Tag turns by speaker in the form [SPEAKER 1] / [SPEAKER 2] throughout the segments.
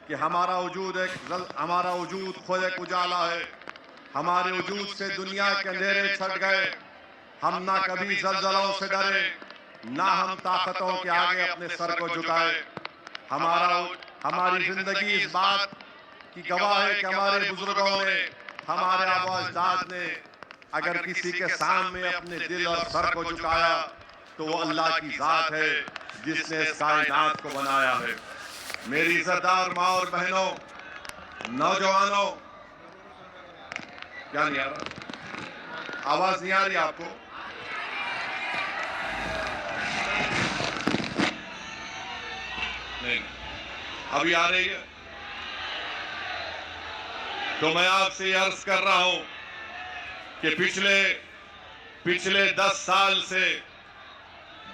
[SPEAKER 1] कि हमारा वजूद खुद एक उजाला है। हमारे वजूद से दुनिया के अंधेरे छट गए। हम ना कभी जल्जलों से डरे, ना हम ताकतों के आगे अपने सर को झुकाए। हमारी जिंदगी इस बात की गवाह है कि हमारे बुजुर्गों ने, हमारे आबा अजदाद ने अगर किसी के सामने अपने दिल और सर को झुकाया तो वो अल्लाह की जात है जिसने इस कायनात को बनाया है। मेरी इज्जतदार माँ और बहनों, नौजवानों, क्या नहीं आ रहा? आवाज नहीं आ रही आपको? नहीं, अभी आ रही है? तो मैं आपसे अर्ज कर रहा हूं कि पिछले 10 साल से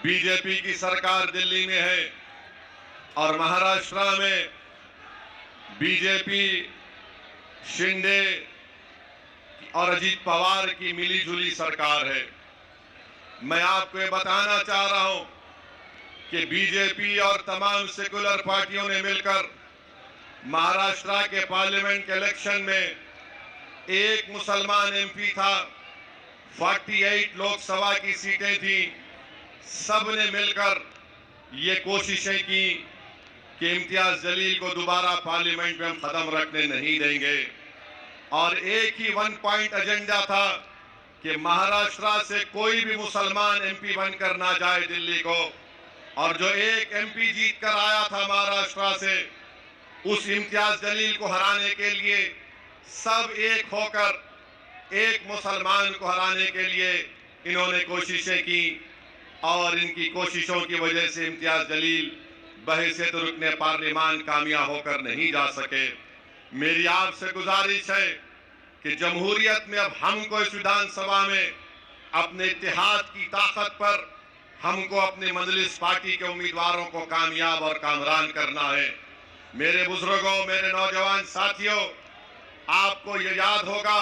[SPEAKER 1] बीजेपी की सरकार दिल्ली में है और महाराष्ट्र में बीजेपी शिंदे और अजीत पवार की मिलीजुली सरकार है। मैं आपको ये बताना चाह रहा हूं कि बीजेपी और तमाम सेकुलर पार्टियों ने मिलकर महाराष्ट्र के पार्लियामेंट के इलेक्शन में एक मुसलमान एमपी था, 48 लोकसभा की सीटें थी। सब ने मिलकर ये कोशिशें की कि इम्तियाज जलील को दोबारा पार्लियामेंट में हम खत्म रखने नहीं देंगे और एक ही 1 पॉइंट एजेंडा था कि महाराष्ट्र से कोई भी मुसलमान एमपी बनकर ना जाए दिल्ली को। और जो एक एमपी जीत कर आया था महाराष्ट्र से, उस इम्तियाज जलील को हराने के लिए सब एक होकर एक मुसलमान को हराने के लिए इन्होंने कोशिशें की और इनकी कोशिशों की वजह से इम्तियाज जलील बहैसियत रुकने पार्लियामान कामयाब होकर नहीं जा सके। मेरी आपसे गुजारिश है कि जमहूरियत में अब हमको इस विधानसभा में अपने इत्तेहाद की ताकत पर हमको अपने मजलिस पार्टी के उम्मीदवारों को कामयाब और कामरान करना है। मेरे बुजुर्गों, मेरे नौजवान साथियों, आपको ये याद होगा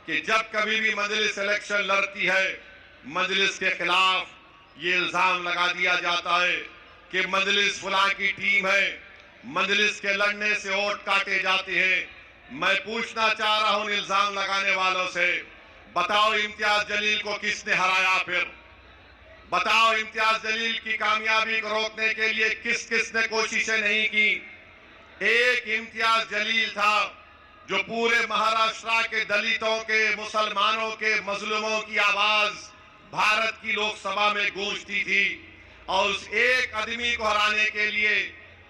[SPEAKER 1] कि जब कभी भी मजलिस इलेक्शन लड़ती है, मजलिस के खिलाफ ये इल्जाम लगा दिया जाता है कि मजलिस फलां की टीम है, मजलिस के लड़ने से वोट काटे जाते हैं। मैं पूछना चाह रहा हूं इल्जाम लगाने वालों से, बताओ इम्तियाज जलील को किसने हराया? फिर बताओ इम्तियाज जलील की कामयाबी को रोकने के लिए किस किस ने कोशिशें नहीं की? एक इम्तियाज जलील था जो पूरे महाराष्ट्र के दलितों के, मुसलमानों के, मजलूमों की आवाज भारत की लोकसभा में गूंजती थी और उस एक आदमी को हराने के लिए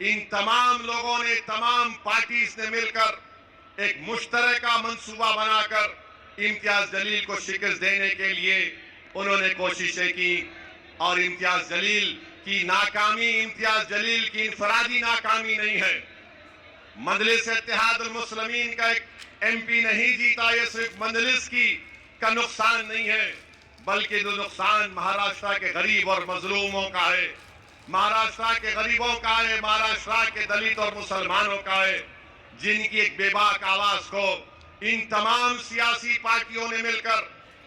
[SPEAKER 1] इन तमाम लोगों ने, तमाम पार्टीज ने मिलकर एक मुश्तरका मंसूबा बनाकर इम्तियाज जलील को शिकस्त देने के लिए उन्होंने कोशिशें की। और इम्तियाज जलील की नाकामी इम्तियाज जलील की इनफरादी नाकामी नहीं है। मजलिस इत्तेहादुल मुस्लिमीन का एक एमपी नहीं जीता, ये सिर्फ मजलिस का नुकसान नहीं है, बल्कि जो नुकसान महाराष्ट्र के गरीब और मजलूमों का है, महाराष्ट्र के गरीबों का है, महाराष्ट्र के दलित और मुसलमानों का है, जिनकी एक बेबाक आवाज को इन तमाम सियासी पार्टियों ने मिलकर,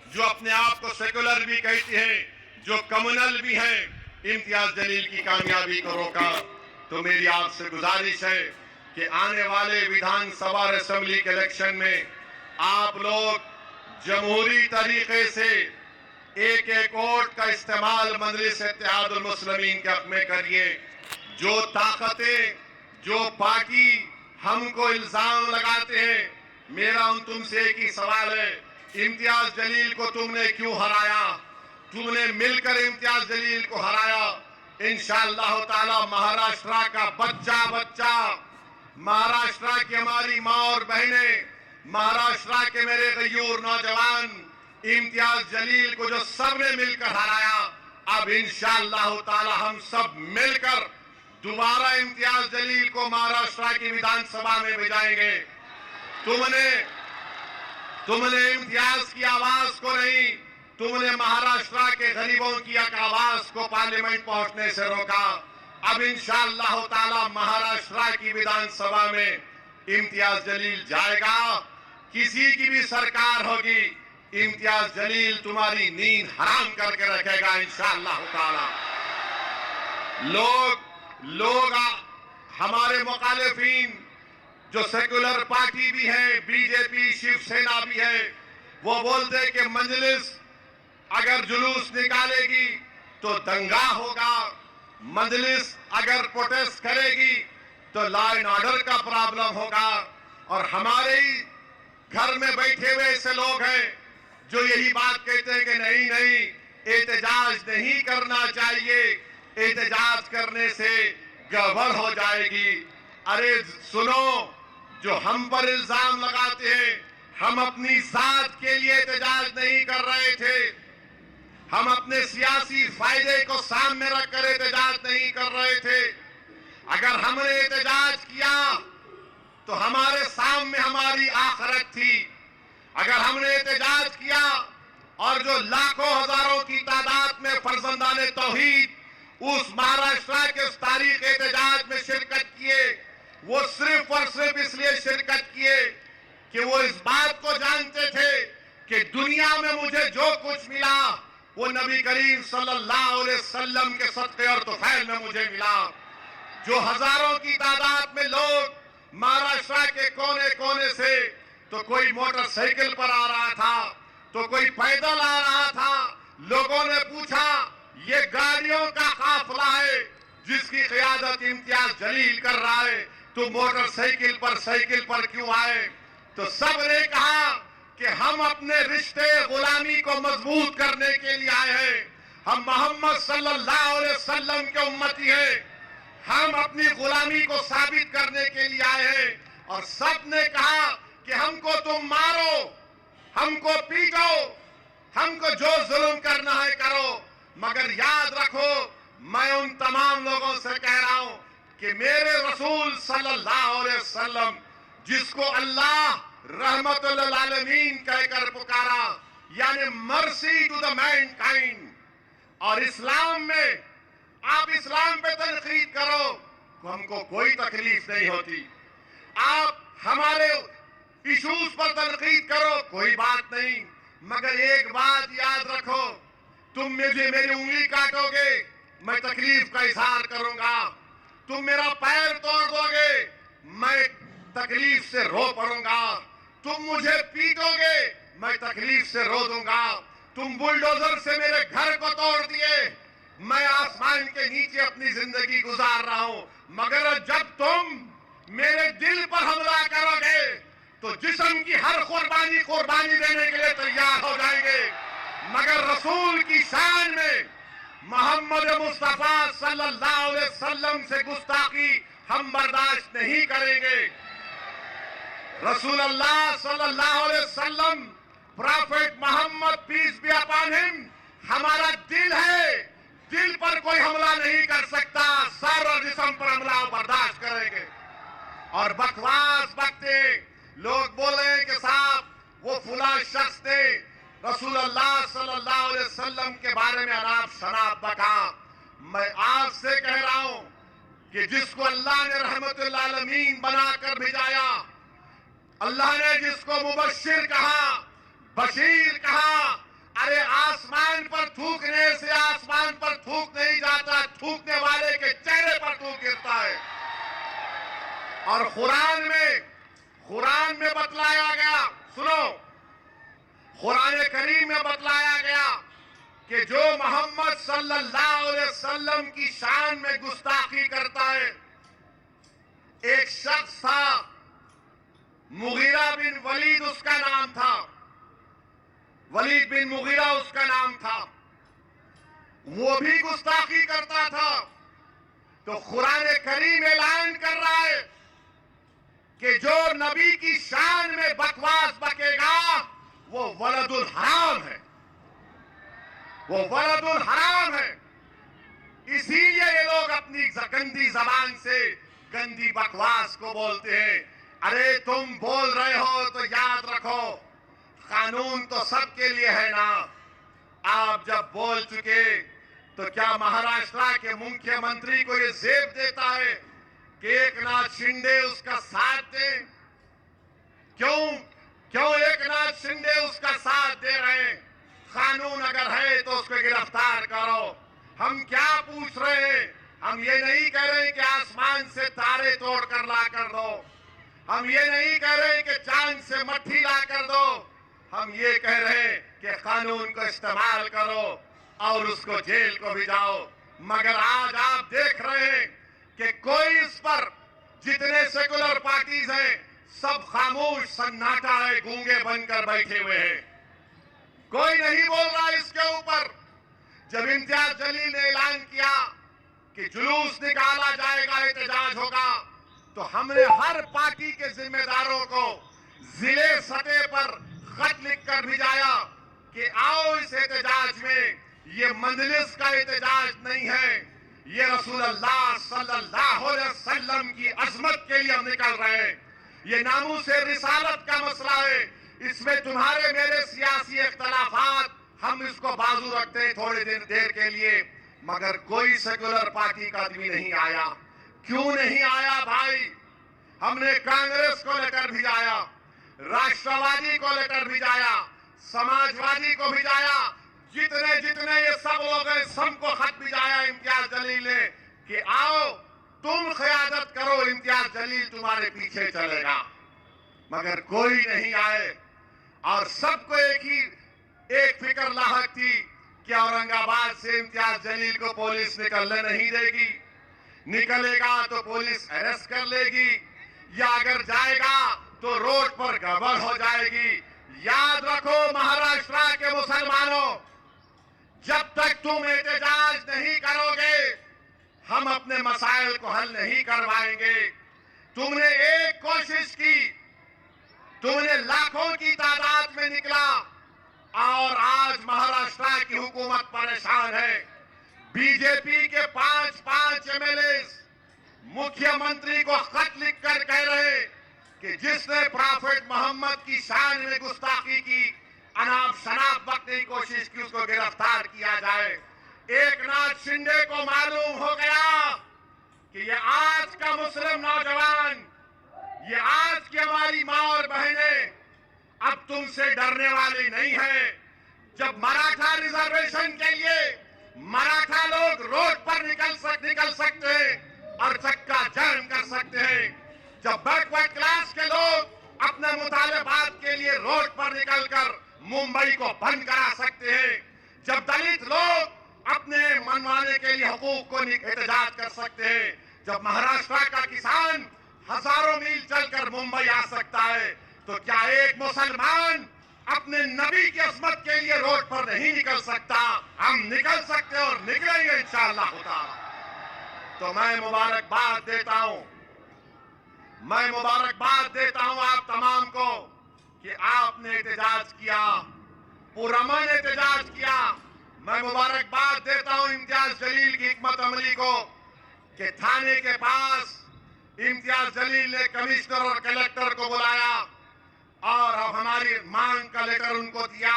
[SPEAKER 1] जो अपने आप को सेकुलर भी कहते हैं, जो कम्युनल भी हैं, इम्तियाज जलील की कामयाबी को रोका। तो मेरी आपसे गुजारिश है कि आने वाले विधानसभा और असेंबली के इलेक्शन में आप लोग जमहूरी तरीके से एक एक वोट का इस्तेमाल मजलिस इत्तेहादुल मुस्लिमीन के हक में करिए। जो ताकतें, जो पार्टी हमको इल्जाम लगाते हैं, मेरा उन तुमसे एक ही सवाल है, इम्तियाज जलील को तुमने क्यों हराया? तुमने मिलकर इम्तियाज जलील को हराया। इंशाअल्लाह ताला महाराष्ट्र का बच्चा बच्चा, महाराष्ट्र की हमारी माँ और बहनें, महाराष्ट्र के मेरे गयूर नौजवान इम्तियाज जलील को जो सबने मिलकर हराया, अब इंशाअल्लाह ताला हम सब मिलकर दोबारा इम्तियाज जलील को महाराष्ट्र की विधानसभा में भेजाएंगे। तुमने इम्तियाज की आवाज को नहीं, तुमने महाराष्ट्र के गरीबों की एक आवाज को पार्लियामेंट पहुंचने से रोका। अब इंशाअल्लाह ताला महाराष्ट्र की विधानसभा में इम्तियाज जलील जाएगा। किसी की भी सरकार होगी, इम्तियाज जलील तुम्हारी नींद हराम करके रखेगा इंशाअल्लाह ताला। लोग हमारे मुखालिफिन जो सेक्युलर पार्टी भी है, बीजेपी, शिवसेना भी है, वो बोलते हैं कि मजलिस अगर जुलूस निकालेगी तो दंगा होगा, मजलिस अगर प्रोटेस्ट करेगी तो लॉ एंड ऑर्डर का प्रॉब्लम होगा। और हमारे ही घर में बैठे हुए ऐसे लोग हैं जो यही बात कहते हैं कि नहीं नहीं, एहतजाज नहीं करना चाहिए, एहतजाज करने से गड़बड़ हो जाएगी। अरे सुनो, जो हम पर इल्जाम लगाते हैं, हम अपनी जात के लिए एहतजाज नहीं कर रहे थे, हम अपने सियासी फायदे को सामने रखकर एहतजाज नहीं कर रहे थे। अगर हमने एहतजाज किया तो हमारे सामने हमारी आखिरत थी। अगर हमने एहतजाज किया और जो लाखों हजारों की तादाद में फर्जंदाने तौहीद उस महाराष्ट्र के उस तारीख एहतजाज में शिरकत किए, वो सिर्फ और सिर्फ इसलिए शिरकत किए कि वो इस बात को जानते थे कि दुनिया में मुझे जो कुछ मिला वो नबी करीम सल्लल्लाहु अलैहि वसल्लम के सदक़े और तोफैल में मुझे मिला। जो हजारों की तादाद में लोग महाराष्ट्र के कोने कोने से, तो कोई मोटरसाइकिल पर आ रहा था, तो कोई पैदल आ रहा था। लोगों ने पूछा, ये गाड़ियों का काफिला है जिसकी क़ियादत इम्तियाज जलील कर रहा है, तो मोटरसाइकिल पर क्यों आए? तो सब ने कहा कि हम अपने रिश्ते गुलामी को मजबूत करने के लिए आए हैं। हम मोहम्मद सल्लल्लाहु अलैहि वसल्लम के उम्मती हैं। हम अपनी गुलामी को साबित करने के लिए आए हैं। और सब ने कहा कि हमको तुम मारो, हमको पीटो, हमको जो जुल्म करना है करो, मगर याद रखो, मैं उन तमाम लोगों से कह रहा हूं कि मेरे रसूल सल्लल्लाहु अलैहि वसल्लम, जिसको अल्लाह रहमतुल आलमीन कहकर पुकारा, यानी मर्सी टू द मैनकाइंड, और इस्लाम में आप इस्लाम पे तनकीद करो तो हमको कोई तकलीफ नहीं होती। आप हमारे इशूज पर तनकीद करो, कोई बात नहीं, मगर एक बात याद रखो, तुम मुझे मेरी उंगली काटोगे, मैं तकलीफ का इजहार करूंगा। तुम मेरा पैर तोड़ दोगे, मैं तकलीफ से रो पड़ूंगा। तुम मुझे पीटोगे, मैं तकलीफ से रो दूंगा। तुम बुलडोजर से मेरे घर को तोड़ दिए, मैं आसमान के नीचे अपनी जिंदगी गुजार रहा हूं, मगर जब तुम मेरे दिल पर हमला करोगे तो जिस्म की हर कुर्बानी देने के लिए तैयार हो जाएंगे, मगर रसूल की शान में मोहम्मद मुस्तफा सल्लल्लाहु अलैहि वसल्लम से गुस्ताखी हम बर्दाश्त नहीं करेंगे। रसूल अल्लाह सल्लल्लाहु अलैहि वसल्लम, prophet Mohammed peace be upon him, हमारा दिल है, दिल पर कोई हमला नहीं कर सकता, सर और जिस्म पर हमला बर्दाश्त करेंगे। और बकवास बकते लोग बोले कि साहब वो फुला शख्स थे, रसूल अल्लाह सल्लल्लाहु अलैहि वसल्लम के बारे में अनाप शनाप बका। मैं आपसे कह रहा हूं कि जिसको अल्लाह ने रहमतुल आलमीन बनाकर भेजाया, अल्लाह ने जिसको मुबश्शिर कहा, बशीर कहा, अरे आसमान पर थूकने से आसमान पर थूक नहीं जाता, थूकने वाले के चेहरे पर थूक गिरता है। और कुरान में बतलाया गया, सुनो, कुरान करीम में बतलाया गया कि जो मोहम्मद सल्लल्लाहु अलैहि वसल्लम की शान में गुस्ताखी करता है, एक शख्स था, मुगीरा बिन वलीद उसका नाम था, वलीद बिन मुगीरा उसका नाम था, वो भी गुस्ताखी करता था। तो कुरान करीम ऐलान कर रहा है कि जो नबी की शान में बकवास बकेगा वो वलदुल हराम है, वो वलदुल हराम है। इसीलिए ये लोग अपनी गंदी जबान से गंदी बकवास को बोलते हैं। अरे तुम बोल रहे हो तो याद रखो, कानून तो सबके लिए है ना। आप जब बोल चुके तो क्या महाराष्ट्र के मुख्यमंत्री को ये जेब देता है कि एकनाथ शिंदे उसका साथ दे? क्यों एकनाथ शिंदे उसका साथ दे रहे हैं? कानून अगर है तो उसको गिरफ्तार करो। हम क्या पूछ रहे हैं? हम ये नहीं कह रहे कि आसमान से तारे तोड़ कर ला कर दो। हम
[SPEAKER 2] हम ये नहीं कह रहे कि चांद से मट्ठी ला कर दो, हम ये कह रहे हैं कि कानून को इस्तेमाल करो और उसको जेल को भी जाओ। मगर आज आप देख रहे हैं कि कोई इस पर, जितने सेकुलर पार्टीज हैं सब खामोश सन्नाटा है, गूंगे बनकर बैठे हुए हैं, कोई नहीं बोल रहा इसके ऊपर। जब इम्तियाज जलील ने ऐलान किया कि जुलूस निकाला जाएगा, एहतजाज होगा, तो हमने हर पार्टी के जिम्मेदारों को जिले सतह पर खत लिखकर भिजाया कि आओ इस एहतजाज में, ये मंजलिस का एहतजाज नहीं है, ये रसूलुल्लाह सल्लल्लाहु अलैहि वसल्लम की अजमत के लिए हम निकल रहे हैं। ये नामूसे रिसालत का मसला है, इसमें तुम्हारे मेरे सियासी इख्तलाफात हम इसको बाजू रखते हैं थोड़ी देर के लिए, मगर कोई सेकुलर पार्टी का आदमी नहीं आया। क्यों नहीं आया भाई? हमने कांग्रेस को लेकर भिजाया, राष्ट्रवादी को लेकर भिजाया, समाजवादी को भिजाया, जितने जितने ये सब लोग हैं सबको खत भिजाया इम्तियाज जलील ने कि आओ तुम क़यादत करो, इम्तियाज जलील तुम्हारे पीछे चलेगा। मगर कोई नहीं आए और सबको एक फिक्र लाहक थी कि औरंगाबाद से इम्तियाज जलील को पुलिस निकलने नहीं देगी, निकलेगा तो पुलिस अरेस्ट कर लेगी, या अगर जाएगा तो रोड पर गड़बड़ हो जाएगी। याद रखो महाराष्ट्र के मुसलमानों, जब तक तुम एहतजाज नहीं करोगे हम अपने मसाइल को हल नहीं करवाएंगे। तुमने एक कोशिश की, तुमने लाखों की तादाद में निकला और आज महाराष्ट्र की हुकूमत परेशान है। बीजेपी के 5 एमएलए मुख्यमंत्री को खत लिखकर कह रहे कि जिसने प्रॉफेट मोहम्मद की शान में गुस्ताखी की, अनाप शनाप बकने की कोशिश की, उसको गिरफ्तार किया जाए। एकनाथ शिंदे को मालूम हो गया कि ये आज का मुस्लिम नौजवान, ये आज की हमारी माँ और बहनें अब तुमसे डरने वाली नहीं है। जब मराठा रिजर्वेशन के लिए मराठा लोग रोड पर निकल सकते हैं और चक्का जाम कर सकते हैं, जब बैकवर्ड क्लास के लोग अपने मुतालबात के लिए रोड पर निकलकर मुंबई को बंद करा सकते हैं, जब दलित लोग अपने मनमाने के लिए हुकूक को एहतजाज कर सकते हैं, जब महाराष्ट्र का किसान हजारों मील चलकर मुंबई आ सकता है, तो क्या एक मुसलमान अपने नबी की अजमत के लिए रोड पर नहीं निकल सकता? हम निकल सकते और निकलेंगे इंशाअल्लाह होता। तो मैं मुबारकबाद देता हूं आप तमाम को कि आपने एहतजाज किया, पुरअमन एहतजाज किया। मैं मुबारकबाद देता हूं इम्तियाज जलील की हिकमत अमली को कि थाने के पास इम्तियाज जलील ने कमिश्नर और कलेक्टर को बुलाया और अब हमारी मांग का लेटर उनको दिया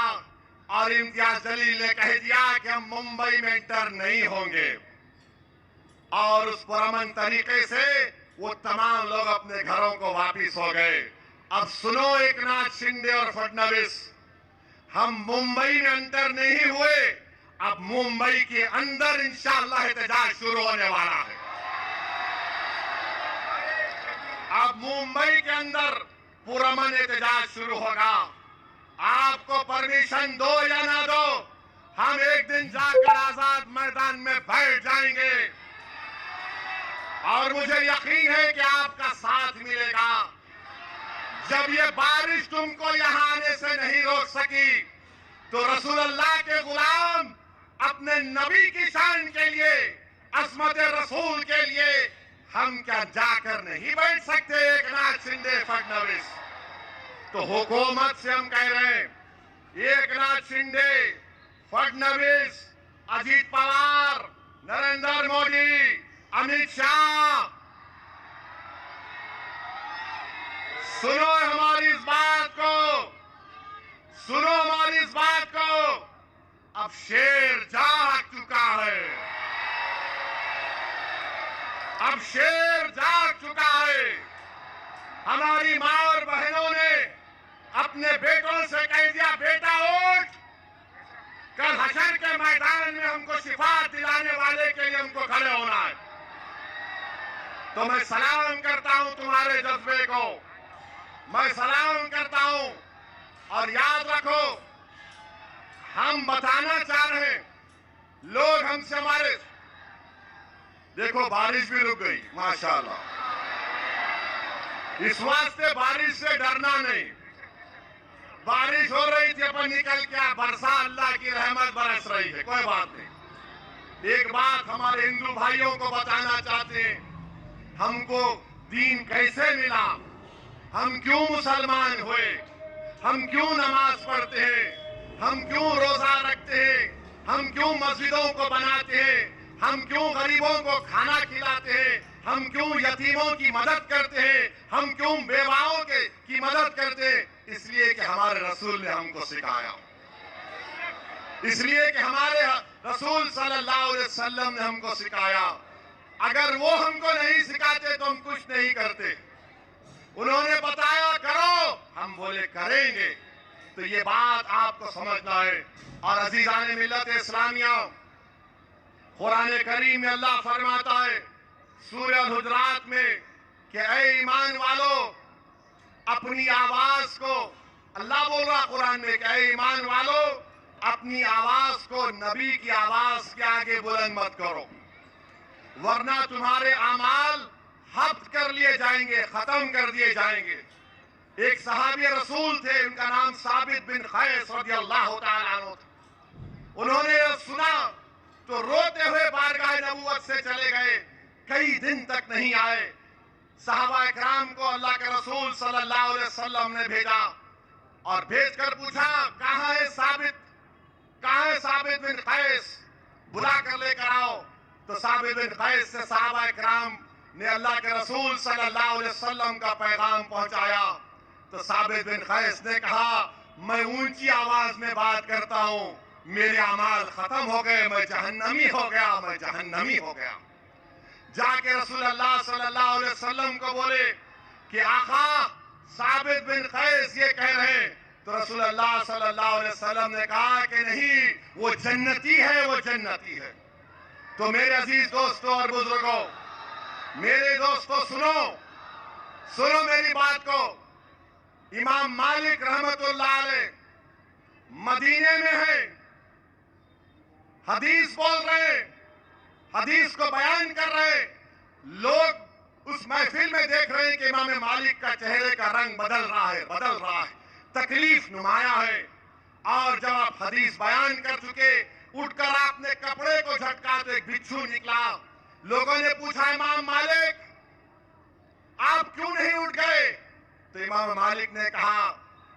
[SPEAKER 2] और इम्तियाज जलील ने कह दिया कि हम मुंबई में इंटर नहीं होंगे। और उस पुरअमन तरीके से वो तमाम लोग अपने घरों को वापिस हो गए। अब सुनो एकनाथ शिंदे और फडणवीस, हम मुंबई में अंतर नहीं हुए, अब मुंबई के अंदर इंशाअल्लाह एहतजाज शुरू होने वाला है। अब मुंबई के अंदर पुरअमन एहतजाज शुरू होगा। आपको परमिशन दो या ना दो, हम एक दिन जाकर आजाद मैदान में बैठ जाएंगे और मुझे यकीन है कि आपका साथ मिलेगा। जब ये बारिश तुमको यहां आने से नहीं रोक सकी, तो रसूलुल्लाह के गुलाम अपने नबी की शान के लिए, अज़मत रसूल के लिए हम क्या जाकर नहीं बैठ सकते? एकनाथ शिंदे, फडणवीस, तो हुकूमत से हम कह रहे हैं, एकनाथ शिंदे, फडणवीस, अजीत पवार, नरेंद्र मोदी, अमित शाह, सुनो हमारी इस बात को, अब शेर जाग चुका है, अब शेर जाग चुका है। हमारी माँ और बहनों ने अपने बेटों से कह दिया, बेटा उठ, कल हशर के मैदान में हमको शिफात दिलाने वाले के लिए हमको खड़े होना है। तो मैं सलाम करता हूं तुम्हारे जज्बे को, मैं सलाम करता हूं। और याद रखो, हम बताना चाह रहे हैं, लोग हमसे हमारे, देखो बारिश भी रुक गई माशाल्लाह। इस वास्ते बारिश से डरना नहीं। बारिश हो रही थी, अपन निकल के बरसा, अल्लाह की रहमत बरस रही है, कोई बात नहीं। एक बात हमारे हिंदू भाइयों को बताना चाहते हैं, हमको दीन कैसे मिला, हम क्यों मुसलमान हुए, हम क्यों नमाज पढ़ते हैं, हम क्यों रोजा रखते हैं, हम क्यों मस्जिदों को बनाते हैं, हम क्यों गरीबों को खाना खिलाते हैं, हम क्यों यतीमों की मदद करते हैं, हम क्यों बेवाओं की मदद करते हैं। इसलिए कि हमारे रसूल ने हमको सिखाया, इसलिए कि हमारे रसूल सल्लल्लाहु अलैहि वसल्लम ने हमको सिखाया। अगर वो हमको नहीं सिखाते तो हम कुछ नहीं करते। उन्होंने बताया करो, हम बोले करेंगे। तो ये बात आपको समझना है। और अजीजान मिल्लत इस्लामिया, कुरान करीम में अल्लाह फरमाता है सूरह अल-हुजरात में कि ऐ ईमान वालों, अपनी आवाज को, अल्लाह बोल रहा कुरान में कि ऐ ईमान वालों, अपनी आवाज को नबी की आवाज के आगे बुलंद मत करो, वरना तुम्हारे अमाल हफ्त कर लिए जाएंगे, खत्म कर दिए जाएंगे। एक सहाबी रसूल थे, उनका नाम साबित बिन खैस रज़ियल्लाहु ताला अन्हु था। उन्होंने सुना तो रोते हुए बारगाह नबूवत से चले गए, कई दिन तक नहीं आए। सहाबा इकराम को अल्लाह के रसूल सल्लल्लाहु अलैहि वसल्लम ने भेजा और भेजकर पूछा, कहाँ है साबित, कहाँ है साबित बिन खैस, बुला कर लेकर आओ। तो साबित बिन खैस से सहाबा इकराम ने अल्लाह के रसूल सल्लल्लाहु अलैहि वसल्लम का पैगाम पहुंचाया। तो साबित बिन खैस ने कहा, मैं ऊंची आवाज में बात करता हूं, मेरे अमाल खत्म हो गए, मैं जहन्नमी हो गया, मैं जहन्नमी हो गया। जाके रसूलुल्लाह सल्लल्लाहु अलैहि वसल्लम को बोले कि आका, साबित बिन खैस ये कह रहे हैं। तो रसूलुल्लाह सल्लल्लाहु अलैहि वसल्लम ने कहा कि नहीं, वो जन्नती है, वो जन्नती है। तो मेरे अजीज दोस्तों और बुजुर्गों, मेरे दोस्तों सुनो, सुनो मेरी बात को। इमाम मालिक रहमतुल्लाह अलैह मदीने में है, हदीस बोल रहे, हदीस को बयान कर रहे। लोग उस महफिल में देख रहे हैं कि इमाम मालिक का चेहरे का रंग बदल रहा है, बदल रहा है, तकलीफ नुमाया है। और जब आप हदीस बयान कर चुके, उठकर आपने कपड़े को झटका तो एक बिच्छू निकला। लोगों ने पूछा, इमाम मालिक आप क्यों नहीं उठ गए? तो इमाम मालिक ने कहा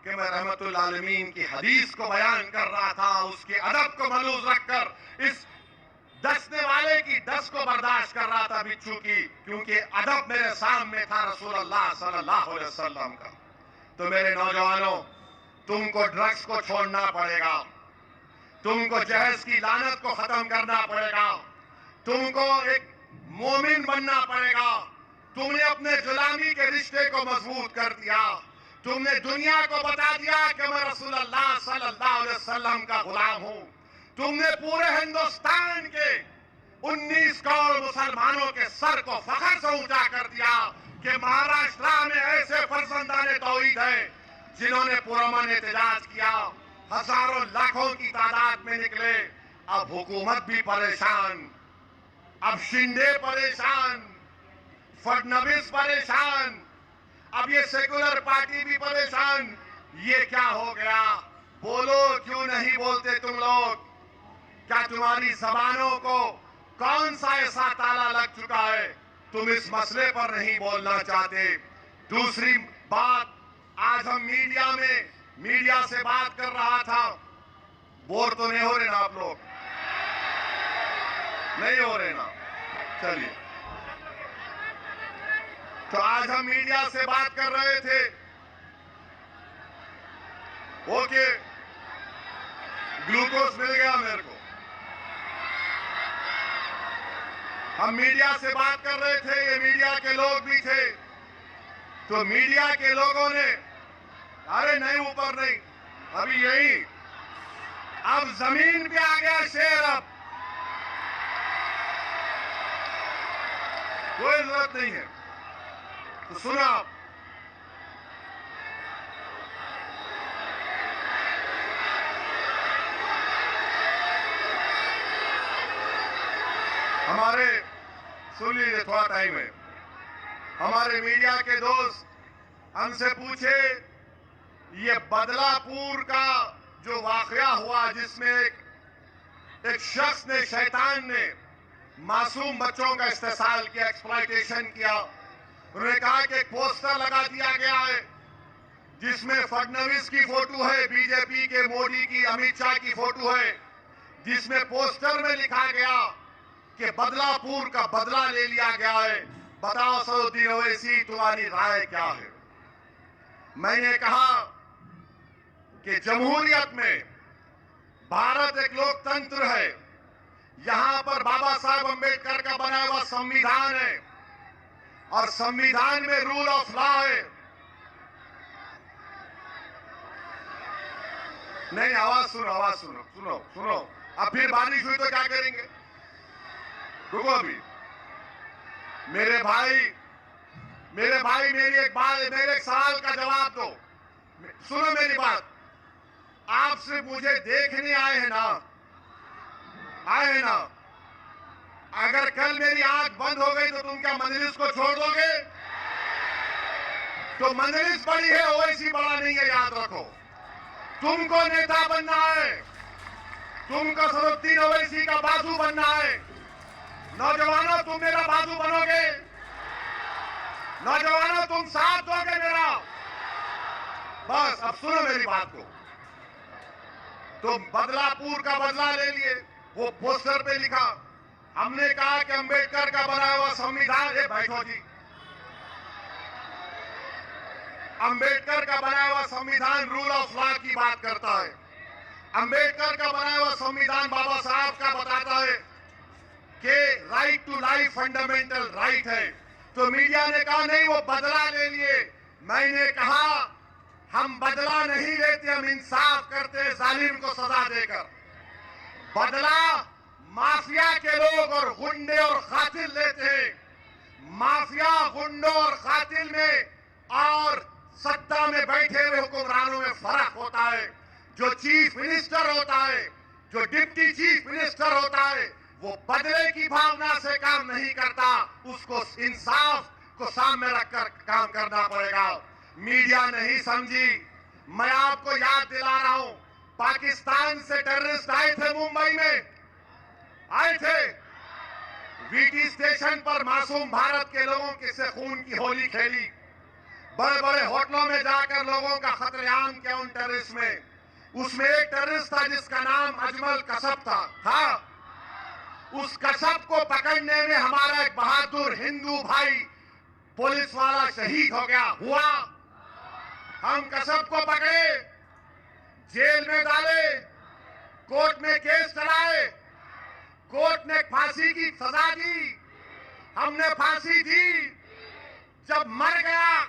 [SPEAKER 2] कि मैं रहमतुल आलमीन की हदीस को बयान कर रहा था, उसके अदब को मलूज रखकर इस डसने वाले की डस को बर्दाश्त कर रहा था बिच्छू की, क्योंकि अदब मेरे सामने था रसूलुल्लाह सल्लल्लाहु अलैहि वसल्लम का। तो मेरे नौजवानों, तुमको ड्रग्स को छोड़ना पड़ेगा, तुमको जहज की लानत को खत्म करना पड़ेगा, तुमको एक मोमिन बनना पड़ेगा। तुमने अपने गुलामी के रिश्ते को मजबूत कर दिया, तुमने दुनिया को बता दिया कि मैं रसूलुल्लाह सल्लल्लाहु अलैहि वसल्लम का गुलाम हूं। तुमने पूरे हिंदुस्तान के 19 करोड़ मुसलमानों के सर को फखर से ऊंचा कर दिया कि महाराष्ट्र में ऐसे फर्जंदाने तौहीद हैं जिन्होंने पुरअमन एहतजाज किया, हजारों लाखों की तादाद में निकले। अब हुकूमत भी परेशान, अब शिंदे परेशान, फडणवीस परेशान, अब ये सेकुलर पार्टी भी परेशान। ये क्या हो गया? बोलो, क्यों नहीं बोलते तुम लोग? क्या तुम्हारी जबानों को कौन सा ऐसा ताला लग चुका है, तुम इस मसले पर नहीं बोलना चाहते? दूसरी बात, आज हम मीडिया से बात कर रहा था। बोर तो नहीं हो रहे ना आप लोग? नहीं हो रहे ना? चलिए, तो आज हम मीडिया से बात कर रहे थे। ओके, ग्लूकोज मिल गया मेरे को। हम मीडिया से बात कर रहे थे, ये मीडिया के लोग भी थे। तो मीडिया के लोगों ने, अरे नहीं ऊपर नहीं, अभी यही, अब जमीन पे आ गया शेर, अब कोई जरूरत नहीं है। तो सुनो, हमारे सुन लीजिए, थोड़ा टाइम है। हमारे मीडिया के दोस्त हमसे पूछे, ये बदलापुर का जो वाकया हुआ जिसमें एक शख्स ने, शैतान ने मासूम बच्चों का इस्तेसाल किया, एक्सप्लॉयटेशन किया। उन्होंने कहा कि एक पोस्टर लगा दिया गया है जिसमें फडणवीस की फोटो है, बीजेपी के, मोदी की, अमित शाह की फोटो है, जिसमें पोस्टर में लिखा गया कि बदलापुर का बदला ले लिया गया है। बताओ सऊदीन ओवैसी, तुम्हारी राय क्या है? मैंने कहा कि जमहूरियत में भारत एक लोकतंत्र है, यहां पर बाबा साहब अंबेडकर का बना हुआ संविधान है और संविधान में रूल ऑफ लॉ है। नहीं, आवाज सुनो। अब फिर बारिश हुई तो क्या करेंगे? रुको अभी। मेरे भाई मेरी एक सवाल का जवाब दो। सुनो मेरी बात। आप सिर्फ मुझे देखने आए हैं ना? अगर कल मेरी आंख बंद हो गई तो तुम क्या मजलिस को छोड़ दोगे? तो मजलिस बड़ी है, ओवैसी बड़ा नहीं है, याद रखो। तुमको नेता बनना है, तुमको सऊदीन ओवैसी का बाजू बनना है। नौजवानों, तुम मेरा बाजू बनोगे? नौजवानों, तुम साथ दोगे मेरा? बस अब सुनो मेरी बात को। तुम बदलापुर का बदला ले लिए, वो पोस्टर पे लिखा। हमने कहा कि अंबेडकर का बनाया हुआ संविधान, बैठो जी, अंबेडकर का बनाया हुआ संविधान रूल ऑफ लॉ की बात करता है। अंबेडकर का बनाया हुआ संविधान बाबा साहब का बताता है कि right to life fundamental right है। तो मीडिया ने कहा नहीं, वो बदला ले लिए। मैंने कहा हम बदला नहीं लेते, हम इंसाफ करते हैं जालिम को सजा देकर। बदला माफिया के लोग और गुंडे और कातिल लेते हैं। माफिया, गुंडों और कातिल में और सत्ता में बैठे हुए हुक्मरानों में फर्क होता है। जो चीफ मिनिस्टर होता है, जो डिप्टी चीफ मिनिस्टर होता है, वो बदले की भावना से काम नहीं करता, उसको इंसाफ को सामने रखकर काम करना पड़ेगा। मीडिया नहीं समझी। मैं आपको याद दिला रहा हूं, पाकिस्तान से टेररिस्ट आए थे, मुंबई में आए थे। वीटी स्टेशन पर मासूम भारत के लोगों के से खून की होली खेली। बड़े बड़े होटलों में जाकर लोगों का कत्लेआम किया उन टेररिस्ट में। उसमें एक टेररिस्ट था जिसका नाम अजमल कसब था। उस कसब को पकड़ने में हमारा एक बहादुर हिंदू भाई पुलिस वाला शहीद हो गया हुआ। हम कसब को पकड़े, जेल में डाले, कोर्ट में केस चलाए, कोर्ट ने फांसी की सजा दी, हमने फांसी दी। जब मर गया,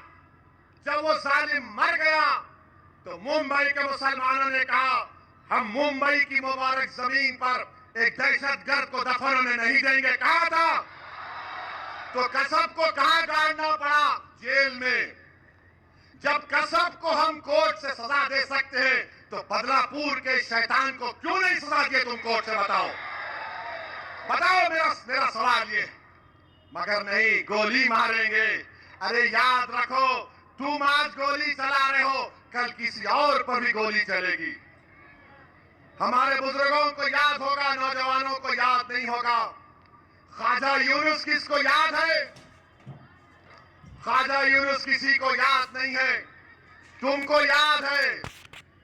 [SPEAKER 2] जब वो जालिम मर गया, तो मुंबई के मुसलमानों ने कहा हम मुंबई की मुबारक जमीन पर एक दहशतगर्द को दफन होने नहीं देंगे। कहा था तो कसब को कहां गाड़ना पड़ा? जेल में। जब कसब को हम कोर्ट से सजा दे सकते हैं तो बदलापुर के शैतान को क्यों नहीं सजा दिए? तुम कोर्ट से बताओ। मेरा सवाल ये। मगर नहीं, गोली मारेंगे। अरे याद रखो, तुम आज गोली चला रहे हो, कल किसी और पर भी गोली चलेगी। हमारे बुजुर्गों को याद होगा, नौजवानों को याद नहीं होगा। ख्वाजा यूनुस किसको याद है? ख्वाजा यूनुस किसी को याद नहीं है। तुमको याद है?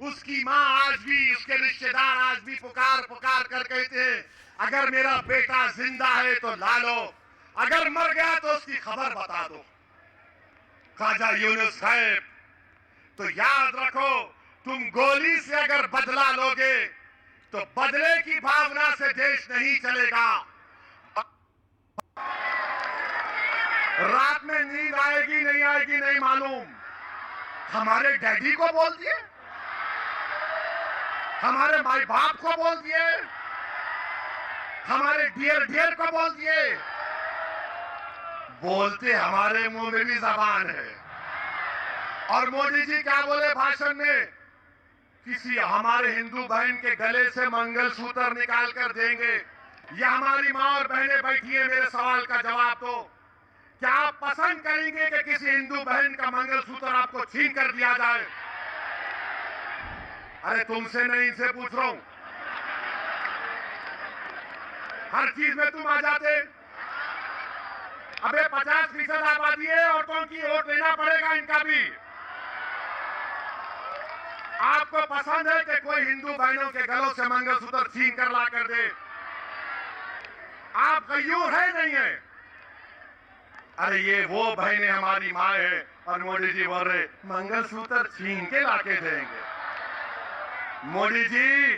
[SPEAKER 2] उसकी मां आज भी, उसके रिश्तेदार आज भी पुकार कर कहते हैं अगर मेरा बेटा जिंदा है तो ला लो, अगर मर गया तो उसकी खबर बता दो। ख्वाजा यूनुस साहब, तो याद रखो, तुम गोली से अगर बदला लोगे तो बदले की भावना से देश नहीं चलेगा। रात में नींद आएगी नहीं आएगी नहीं मालूम। हमारे डैडी को बोल दिए, हमारे माई बाप को बोल दिए, हमारे डियर को बोल दिए। बोलते हमारे मुंह में भी जबान है। और मोदी जी क्या बोले भाषण में? किसी हमारे हिंदू बहन के गले से मंगलसूत्र निकाल कर देंगे। ये हमारी माँ और बहनें बैठी है, मेरे सवाल का जवाब दो। क्या आप पसंद करेंगे कि किसी हिंदू बहन का मंगलसूत्र आपको छीन कर दिया जाए? अरे तुमसे नहीं, इनसे पूछ रहा हूं। हर चीज में तुम आ जाते। अबे 50% आबादी है, औरतों की वोट लेना पड़ेगा इनका भी। आपको पसंद है कि कोई हिंदू बहनों के गलों से मंगलसूत्र छीन कर ला कर दे? आप गयूर है नहीं है? अरे ये वो बहनें हमारी माँ है और मोदी जी बोल रहे मंगलसूत्र छीन के लाके देंगे। मोदी जी,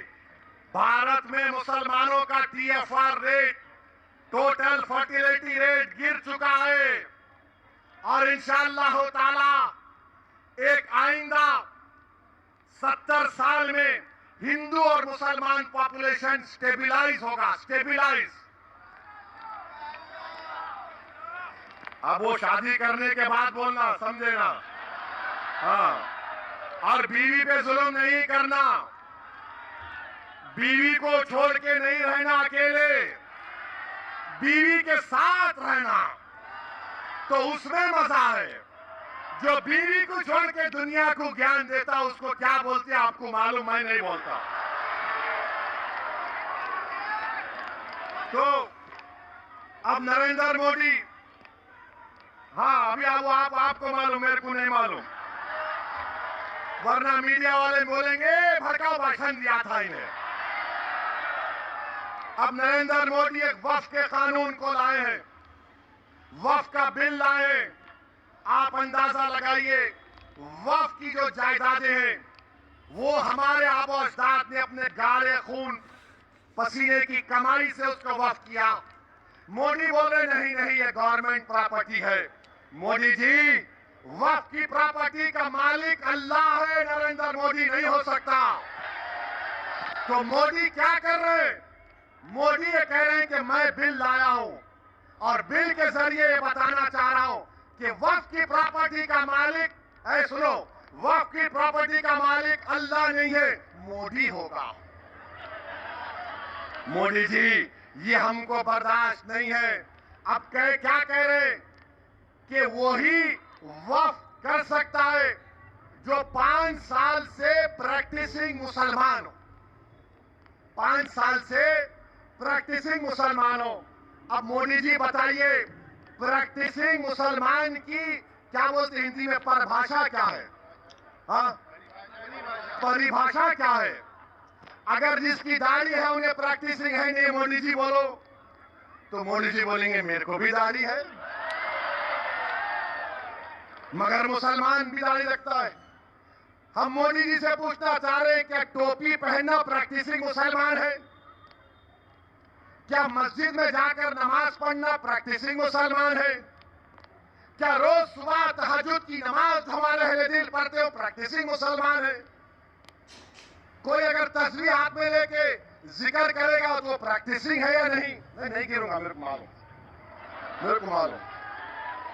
[SPEAKER 2] भारत में मुसलमानों का TFR rate, total fertility rate गिर चुका है और इंशाअल्लाह ताला एक आइंदा 70 साल में हिंदू और मुसलमान पॉपुलेशन स्टेबलाइज होगा, स्टेबलाइज। अब वो शादी करने के बाद बोलना, समझे ना? हाँ, और बीवी पे जुल्म नहीं करना, बीवी को छोड़ के नहीं रहना अकेले, बीवी के साथ रहना, तो उसमें मजा है। जो बीवी को छोड़ के दुनिया को ज्ञान देता उसको क्या बोलते हैं आपको मालूम? मैं नहीं बोलता। तो अब नरेंद्र मोदी, हाँ अभी आपको मालूम, मेरे को नहीं मालूम, वरना मीडिया वाले बोलेंगे भड़काऊ भाषण दिया था इन्हें। अब नरेंद्र मोदी एक वक्फ के कानून को लाए हैं, वक्फ का बिल लाए हैं। आप अंदाजा लगाइए, वक्फ की जो जायदादें हैं वो हमारे आबो अजदाद ने अपने गाढ़े खून पसीने की कमाई से उसको वक्फ किया। मोदी बोल रहे नहीं नहीं ये गवर्नमेंट प्रॉपर्टी है। मोदी जी, वक्फ की प्रॉपर्टी का मालिक अल्लाह है, नरेंद्र मोदी नहीं हो सकता। तो मोदी क्या कर रहे हैं? मोदी ये कह रहे हैं कि मैं बिल लाया हूं और बिल के जरिए ये बताना चाह रहा हूं कि वक्फ की प्रॉपर्टी का मालिक, सुनो, वक्फ की प्रॉपर्टी का मालिक अल्लाह नहीं है, मोदी होगा। मोदी जी, ये हमको बर्दाश्त नहीं है। अब क्या कह रहे कि वही वक्फ कर सकता है जो 5 साल से प्रैक्टिसिंग मुसलमान हो, 5 साल से प्रैक्टिसिंग मुसलमान हो। अब मोदी जी बताइए, प्रैक्टिसिंग मुसलमान की क्या बोलते हिंदी में परिभाषा क्या है? हाँ, परिभाषा क्या है? अगर जिसकी दाढ़ी है उन्हें प्रैक्टिसिंग है नहीं, मोदी जी बोलो, तो मोदी जी बोलेंगे मेरे को भी दाढ़ी है, मगर मुसलमान भी दाढ़ी रखता है। हम मोदी जी से पूछना चाह रहे हैं, क्या टोपी पहनना प्रैक्टिसिंग मुसलमान है? क्या मस्जिद में जाकर नमाज पढ़ना प्रैक्टिसिंग मुसलमान है? क्या रोज सुबह तहज्जुद की नमाज हमारे अहले दिल पढ़ते हो प्रैक्टिसिंग मुसलमान है? कोई अगर तस्वीर हाथ में लेके जिक्र करेगा तो प्रैक्टिसिंग है या नहीं? मैं नहीं गिरूंगा, मेरे को मालूम, मेरे को मालूम,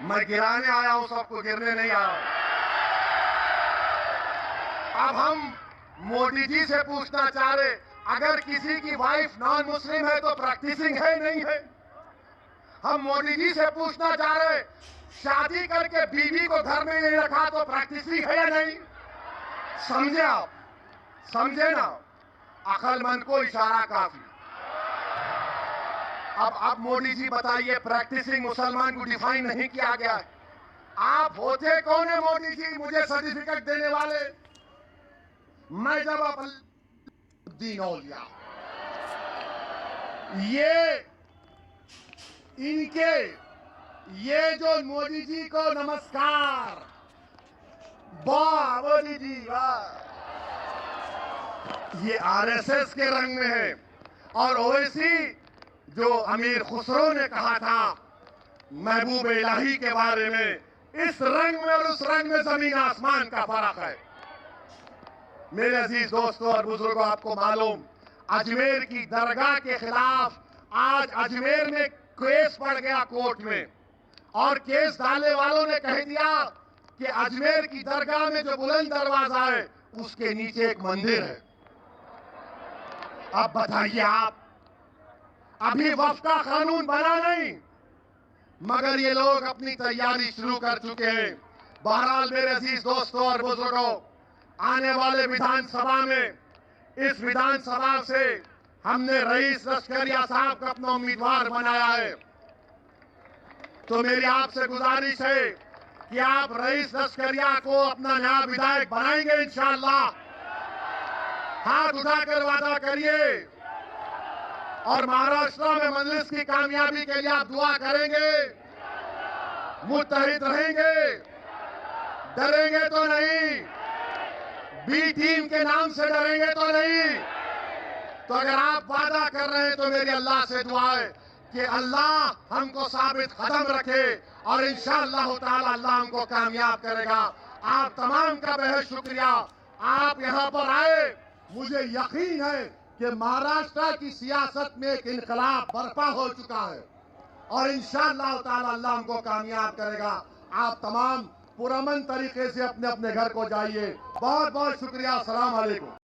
[SPEAKER 2] मैं गिराने आया हूं, सबको गिरने नहीं आया हूं। अब हम मोदी जी से पूछना चाह रहे, अगर किसी की वाइफ नॉन मुस्लिम है तो प्रैक्टिसिंग है नहीं है? हम मोदी जी से पूछना चाह रहे, शादी करके बीवी को घर में नहीं रखा तो प्रैक्टिसिंग है या नहीं? समझे आप? समझे ना? अक्लमंद को इशारा काफी। अब मोदी जी बताइए, प्रैक्टिसिंग मुसलमान को डिफाइन नहीं किया गया है। आप होते कौन है मोदी जी मुझे सर्टिफिकेट देने वाले? मैं जब दीन औलिया, ये जो मोदी जी को नमस्कार, वाह मोदी जी वाह, ये आरएसएस के रंग में है। और ओवैसी जो अमीर खुसरो ने कहा था महबूब इलाही के बारे में, इस रंग में और उस रंग में जमीन आसमान का फर्क है। मेरे अजीज दोस्तों और बुजुर्गों, आपको मालूम, अजमेर की दरगाह के खिलाफ आज अजमेर में केस पड़ गया कोर्ट में, और केस डालने वालों ने कह दिया कि अजमेर की दरगाह में जो बुलंद दरवाजा है उसके नीचे एक मंदिर है। अब बताइए आप, अभी वक्फ का कानून बना नहीं, मगर ये लोग अपनी तैयारी शुरू कर चुके हैं। बहरहाल मेरे अजीज दोस्तों और बुजुर्गों, आने वाले विधानसभा में, इस विधानसभा से हमने रईस लश्करिया साहब को अपना उम्मीदवार बनाया है। तो मेरी आपसे गुजारिश है कि आप रईस लश्करिया को अपना नया विधायक बनाएंगे इंशाअल्लाह। हाथ उठाकर वादा करिए और महाराष्ट्र में मजलिस की कामयाबी के लिए आप दुआ करेंगे, मुत्तहिद रहेंगे, डरेंगे तो नहीं, बी टीम के नाम से डरेंगे तो नहीं। तो अगर आप वादा कर रहे हैं तो मेरी अल्लाह से दुआ है कि अल्लाह हमको साबित कदम रखे और इंशाअल्लाह ताला अल्लाह हमको कामयाब करेगा। आप तमाम का बेहद शुक्रिया, आप यहाँ पर आए। मुझे यकीन है कि महाराष्ट्र की सियासत में एक इनकलाब बर्पा हो चुका है और इंशाअल्लाह ताला अल्लाह हमको कामयाब करेगा। आप तमाम पुरअमन तरीके से अपने अपने घर को जाइए। बहुत बहुत शुक्रिया। अस्सलाम वालेकुम।